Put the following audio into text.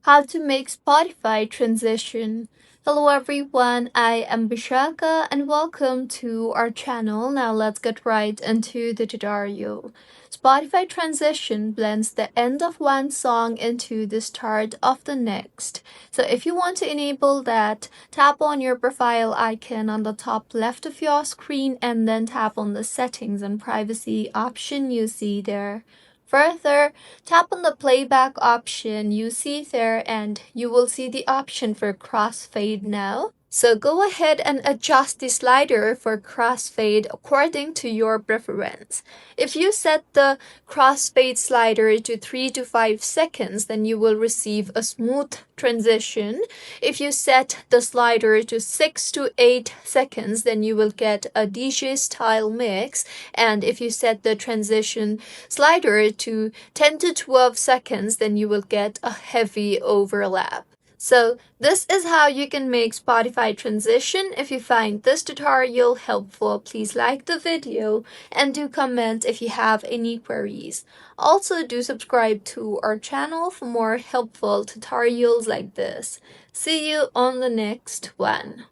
How to make Spotify transition. Hello everyone, I am Bishaka and welcome to our channel. Now let's get right into the tutorial. Spotify transition blends the end of one song into the start of the next. So if you want to enable that, tap on your profile icon on the top left of your screen and then tap on the settings and privacy option you see there. Further, tap on the playback option you see there and you will see the option for crossfade now. So go ahead and adjust the slider for crossfade according to your preference. If you set the crossfade slider to 3 to 5 seconds, then you will receive a smooth transition. If you set the slider to 6 to 8 seconds, then you will get a DJ style mix. And if you set the transition slider to 10 to 12 seconds, then you will get a heavy overlap. So this is how you can make Spotify transition. If you find this tutorial helpful, please like the video and do comment if you have any queries. Also do subscribe to our channel for more helpful tutorials like this. See you on the next one.